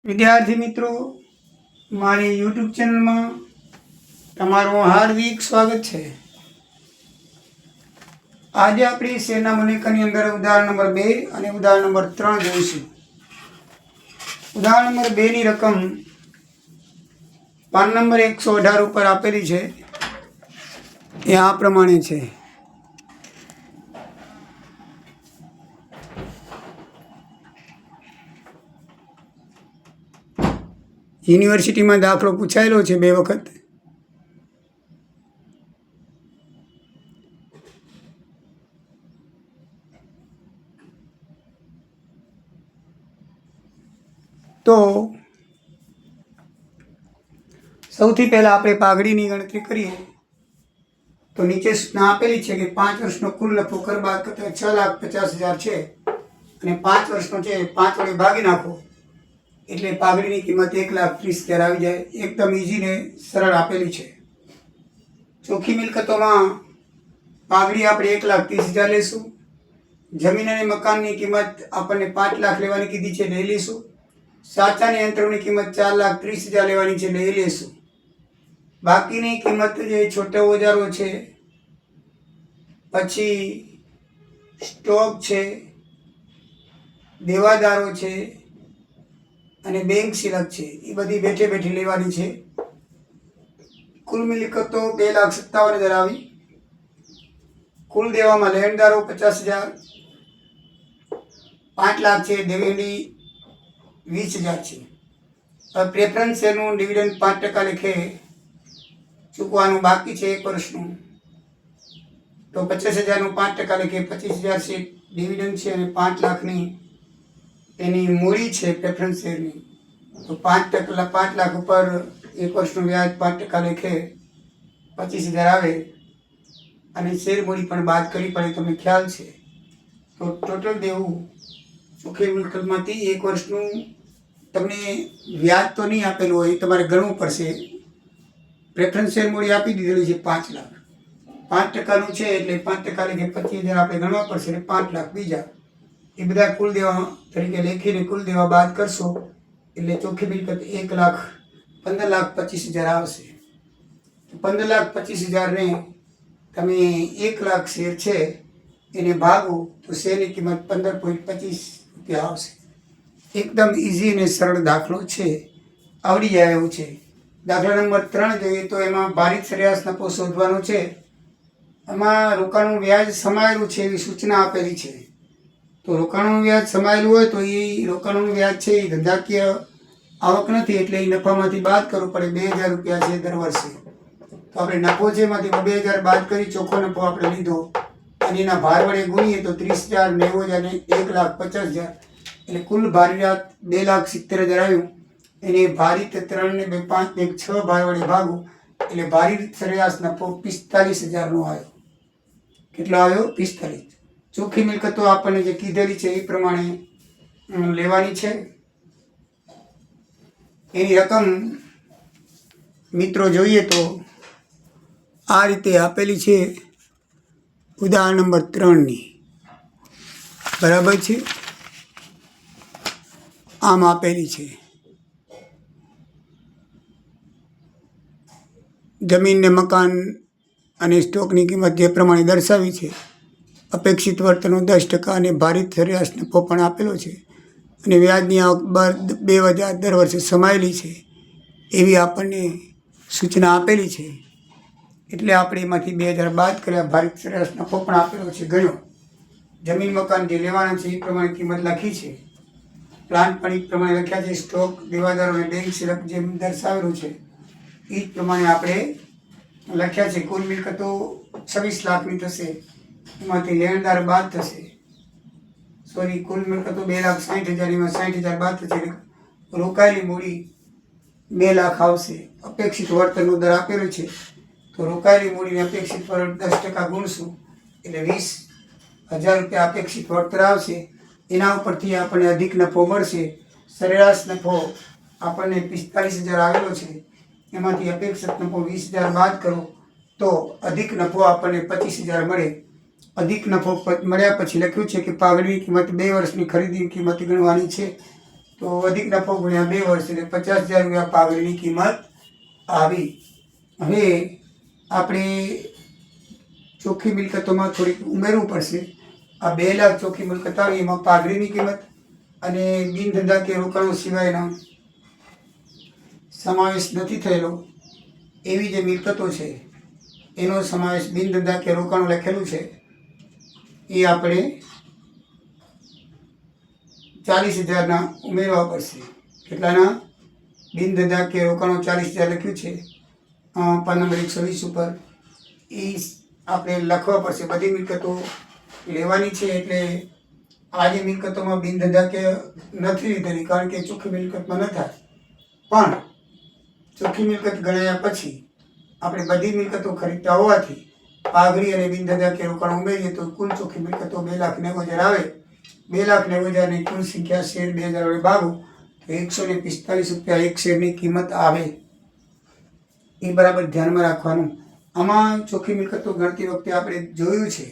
વિદ્યાર્થી મિત્રો, મારી યુટ્યુબ ચેનલમાં તમારું હાર્દિક સ્વાગત છે। આજે આપણે શેરના મૂલ્યાંકનની અંદર ઉદાહરણ નંબર 2 અને ઉદાહરણ નંબર 3 જોઈશું। ઉદાહરણ નંબર 2 ની રકમ પાન નંબર 118 ઉપર આપેલી છે। એ આ પ્રમાણે છે। યુનિવર્સિટીમાં દાખલો પૂછાયેલો છે 2 વખત। તો સૌથી પહેલાં આપણે પાઘડીની ગણતરી કરીએ તો નીચે સૂચના આપેલી છે કે 5 વર્ષનો કુલ નફો કર બાદ કરતાં 6,50,000 છે અને 5 વર્ષનો છે 5 વડે ભાગી નાખો એટલે પાઘડીની કિંમત 1,30,000 આવી જાય। એકદમ ઇઝી ને સરળ આપેલી છે। ચોખ્ખી મિલકતોમાં પાઘડી આપણે 1,30,000 લેશું। જમીન અને મકાનની કિંમત આપણને 5 લાખ લેવાની કીધી છે, લઈ લઈશું। સાચા અને યંત્રોની કિંમત 4,30,000 લેવાની છે, લઈ લેશું। બાકીની કિંમત જે છોટા ઓજારો છે, પછી સ્ટોક છે, દેવાદારો છે અને બેંક શિલક છે, એ બધી બેઠે બેઠી લેવાની છે। કુલ મિલકતો 2,57,000 આવી। કુલ દેવામાં લેણદારો 50,000, 5 લાખ છે, દેવેડી 20,000 છે। હવે પ્રેફરન્સ શેરનું ડિવિડન્ડ 5% લેખે ચૂકવાનું બાકી છે 1 વર્ષનું, તો 50,000નું 5% લેખે 25,000 છે ડિવિડન્ડ છે અને 5 લાખની એની મૂડી છે પ્રેફરન્સ શેરની। તો 5 લાખ ઉપર 1 વર્ષનું વ્યાજ 5% લેખે 25,000 આવે અને શેર મૂડી પણ બાદ કરવી પડે, તમને ખ્યાલ છે। તો ટોટલ દેવું ચોખ્ખી મિલકતમાંથી 1 વર્ષનું તમને વ્યાજ તો નહીં આપેલું હોય, તમારે ગણવું પડશે। પ્રેફરન્સ શેર મૂડી આપી દીધેલી છે 5 લાખ, 5%નું છે એટલે 5% લેખે 25,000 આપણે ગણવા પડશે એટલે 5 લાખ બીજા, એ બધા કુલ દેવા તરીકે લેખીને કુલ દેવા બાદ કરશો એટલે ચોખ્ખી મિલકત 1,15,25,000 આવશે। 15,25,000ને તમે 1 લાખ શેર છે એને ભાગો તો શેરની કિંમત 15.25 રૂપિયા આવશે। એકદમ ઇઝી અને સરળ દાખલો છે, આવડી જાય એવું છે। દાખલા નંબર 3 જોઈએ તો એમાં ભારિત સરેરાશ નફો શોધવાનો છે। એમાં રોકાણનું વ્યાજ સમાયેલું છે એવી સૂચના આપેલી છે। તો રોકાણનું વ્યાજ સમાયેલું હોય તો એ રોકાણનું વ્યાજ છે એ ધંધાકીય આવક નથી એટલે એ નફામાંથી બાદ કરવું પડે। 2,000 રૂપિયા છે દર વર્ષે, તો આપણે નફો છે એમાંથી 2,000 બાદ કરી ચોખ્ખો નફો આપણે લીધો અને એના ભાર વડે ગુણીએ તો 30,000, 90,000 અને 1,50,000 એટલે કુલ ભારિયાત 2,70,000 આવ્યું। એને ભારિત 3 ને 2, 5 ને 6 ભાર વડે ભાગો એટલે ભારિત સરેરાશ નફો 45,000નો આવ્યો। કેટલો આવ્યો? 45। ચોખ્ખી મિલકતો આપણને જે કીધેલી છે એ પ્રમાણે લેવાની છે। એની રકમ મિત્રો જોઈએ તો આ રીતે આપેલી છે ઉદાહરણ નંબર 3ની, બરાબર છે? આમ આપેલી છે। જમીન ને મકાન અને સ્ટોકની કિંમત જે પ્રમાણે દર્શાવી છે। અપેક્ષિત વર્તનો 10% અને ભારિત સરેરાશ નફો પણ આપેલો છે અને વ્યાજની આવક 2,000 દર વર્ષે સમાયેલી છે એવી આપણને સૂચના આપેલી છે। એટલે આપણે એમાંથી 2,000 બાદ કર્યા, ભારિત સરેરાશ નફો પણ આપેલો છે ગણ્યો। જમીન મકાન જે લેવાના છે એ પ્રમાણે કિંમત લખી છે। પ્લાન્ટ પણ એ પ્રમાણે લખ્યા છે। સ્ટોક, દેવાદારો અને બેંક શિલક જેમ દર્શાવેલું છે એ જ પ્રમાણે આપણે લખ્યા છે। કુલ મિલકતો 26 લાખની થશે, એમાંથી લેણદાર બાદ થશે, સોરી કુલ મિલકતો 2,60,000, એમાં 60,000 બાદ થશે, રોકાયેલી મૂડી 2 લાખ આવશે। અપેક્ષિત વળતરનો દર આપેલો છે તો રોકાયેલી મૂડીને અપેક્ષિત વળતર 10% ગુણશું એટલે 20,000 રૂપિયા અપેક્ષિત વળતર આવશે। એના ઉપરથી આપણને અધિક નફો મળશે। સરેરાશ નફો આપણને 45,000 આવેલો છે, એમાંથી અપેક્ષિત નફો 20,000 બાદ કરો તો અધિક નફો આપણને 25,000 મળે। અધિક નફો મળ્યા પછી લખ્યું છે કે પાઘડીની કિંમત 2 વર્ષની ખરીદીની કિંમત ગણવાની છે। તો અધિક નફો ગુણ્યા 2 વર્ષ એટલે 50,000 રૂપિયા પાઘડીની કિંમત આવી. હવે આપણે ચોખ્ખી મિલકતોમાં થોડીક ઉમેરવું પડશે. આ 2 લાખ ચોખ્ખી મિલકત આવી, એમાં પાઘડીની કિંમત અને બિન ધંધાકીય રોકાણો સિવાયનો સમાવેશ નથી થયેલો એવી જે મિલકતો છે એનો સમાવેશ બિન ધંધાકીય રોકાણો લખેલું છે એ આપણે 40,000 ઉમેરવા પડશે. કેટલાના? બિન ધંધાકીય રોકાણો 40,000 લખ્યું છે પાન નંબર 120 ઉપર. એ આપણે લખવા પડશે. બધી મિલકતો લેવાની છે એટલે આ જે મિલકતોમાં બિન ધંધાકીય નથી લીધેલી, કારણ કે ચોખ્ખી મિલકતમાં ન થાય. પણ ચોખ્ખી મિલકત ગણાયા પછી આપણે બધી મિલકતો ખરીદતા હોવાથી પાઘડી અને બિન ધંધાકીય રોકાણ ઉમેરીએ તો કુલ ચોખ્ખી મિલકતો 2,90,000 આવે. 2,90,000 ની કુલ સંખ્યા શેર 2,000 વડે ભાગો તો 145 રૂપિયા એક શેરની કિંમત આવે. એ બરાબર ધ્યાનમાં રાખવાનું. આમાં ચોખ્ખી મિલકતો ગણતી વખતે આપણે જોયું છે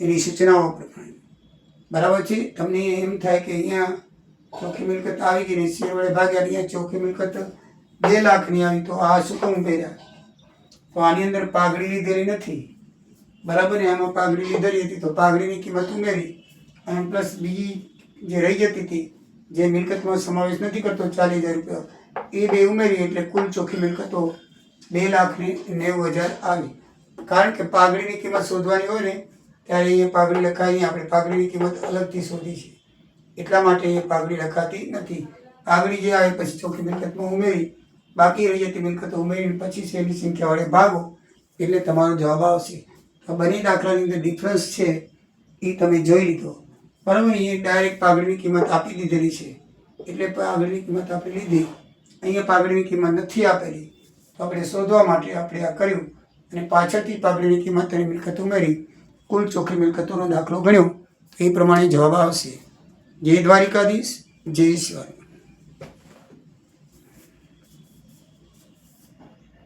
એની સૂચનાઓ પ્રમાણે. બરાબર છે. તમને એમ થાય કે અહીંયા ચોખ્ખી મિલકત આવી ગઈ ને શેર વડે ભાગ્યા, અહીંયા ચોખ્ખી મિલકત 2 લાખની આવી તો આ શું કામ ઉમેર્યા? તો આની અંદર પાઘડી લીધેલી નથી. બરાબર ને? આમાં પાઘડી લીધેલી હતી તો પાઘડીની કિંમત ઉમેરી અને પ્લસ બીજી જે રહી જતી હતી જે મિલકતમાં સમાવેશ નથી કરતો 40,000 રૂપિયા એ 2 ઉમેરી એટલે કુલ ચોખ્ખી મિલકતો 2,90,000 આવી. કારણ કે પાઘડીની કિંમત શોધવાની હોય ને ત્યારે અહીંયા પાઘડી લખાય નહીં. આપણે પાઘડીની કિંમત અલગથી શોધી છે એટલા માટે એ પાઘડી લખાતી નથી. પાઘડી જે આવે પછી ચોખ્ખી મિલકતમાં ઉમેરી બાકી રહી જતી મિલકતો ઉમેરીને પછી શેરની સંખ્યા વડે ભાગો એટલે તમારો જવાબ આવશે. તો બંને દાખલાની અંદર ડિફરન્સ છે એ તમે જોઈ લીધો. બરાબર. એ ડાયરેક્ટ પાઘડીની કિંમત આપી દીધેલી છે એટલે પાઘડીની કિંમત આપણે લીધી. અહીંયા પાઘડીની કિંમત નથી આપેલી તો આપણે શોધવા માટે આપણે આ કર્યું અને પાછળથી પાઘડીની કિંમત અને મિલકત ઉમેરી કુલ ચોખ્ખી મિલકતોનો દાખલો ગણ્યો. એ પ્રમાણે જવાબ આવશે. જય દ્વારિકાધીશ, જય ઈશ્વર.